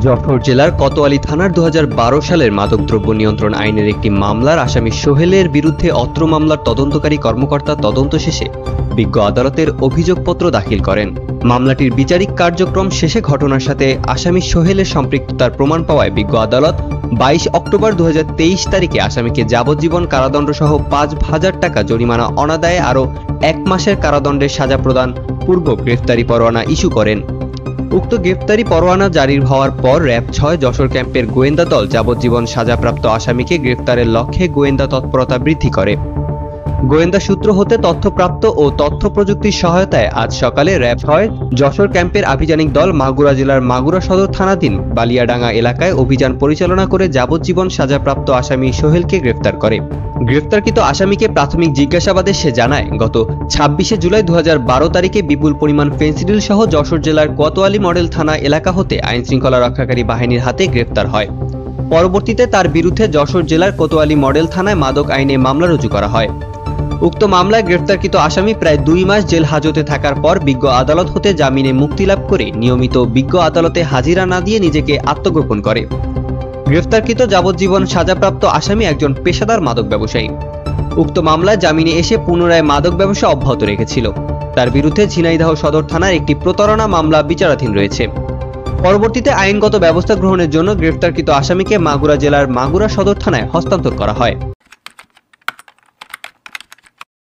যশোর জেলার কোতোয়ালী থানার ২০১২ সালের মাদকদ্রব্য নিয়ন্ত্রণ আইনের একটি মামলার আসামি সোহেলের বিরুদ্ধে অত্র মামলার তদন্তকারী কর্মকর্তা তদন্ত শেষে বিজ্ঞ আদালতের অভিযোগপত্র দাখিল করেন। মামলাটির বিচারিক কার্যক্রম শেষে ঘটনার সাথে আসামি সোহেলের সম্পৃক্ততার প্রমাণ পাওয়ায় বিজ্ঞ আদালত ২২ অক্টোবর ২০২৩ তারিখে আসামিকে যাবজ্জীবন কারাদণ্ড সহ ৫,০০০ টাকা জরিমানা অনাদায়ে আরও ১ মাসের কারাদণ্ডের সাজা প্রদান পূর্বক গ্রেফতারি পরোয়ানা ইস্যু করেন। উক্ত গ্রেফতারি পরোয়ানা জারি হওয়ার পর র‍্যাব-৬ যশোর ক্যাম্পের গোয়েন্দা দল যাবজ্জীবন সাজাপ্রাপ্ত আসামিকে গ্রেফতারের লক্ষ্যে গোয়েন্দা তৎপরতা বৃদ্ধি করে। গোয়েন্দা সূত্র হতে তথ্যপ্রাপ্ত ও তথ্য প্রযুক্তির সহায়তায় আজ সকালে র‍্যাব-৬ যশোর ক্যাম্পের আভিযানিক দল মাগুরা জেলার মাগুরা সদর থানাধীন বালিয়াডাঙ্গা এলাকায় অভিযান পরিচালনা করে যাবজ্জীবন সাজাপ্রাপ্ত আসামি সোহেলকে গ্রেফতার করে। গ্রেফতারকৃত আসামিকে প্রাথমিক জিজ্ঞাসাবাদে সে জানায়, গত ২৬শে জুলাই ২০১২ তারিখে বিপুল পরিমাণ ফেনসিডিল সহ যশোর জেলার কোতোয়ালী মডেল থানা এলাকা হতে আইনশৃঙ্খলা রক্ষাকারী বাহিনীর হাতে গ্রেফতার হয়। পরবর্তীতে তার বিরুদ্ধে যশোর জেলার কোতোয়ালী মডেল থানায় মাদক আইনে মামলা রুজু করা হয়। উক্ত মামলায় গ্রেফতারকৃত আসামি প্রায় ২ মাস জেল হাজতে থাকার পর বিজ্ঞ আদালত হতে জামিনে মুক্তি লাভ করে নিয়মিত বিজ্ঞ আদালতে হাজিরা না দিয়ে নিজেকে আত্মগোপন করে। গ্রেফতারকৃত যাবজ্জীবন সাজাপ্রাপ্ত আসামি একজন পেশাদার মাদক ব্যবসায়ী। উক্ত মামলায় জামিনে এসে পুনরায় মাদক ব্যবসা অব্যাহত রেখেছিল। তার বিরুদ্ধে ঝিনাইদহ সদর থানার একটি প্রতারণা মামলা বিচারাধীন রয়েছে। পরবর্তীতে আইনগত ব্যবস্থা গ্রহণের জন্য গ্রেফতারকৃত আসামিকে মাগুরা জেলার মাগুরা সদর থানায় হস্তান্তর করা হয়।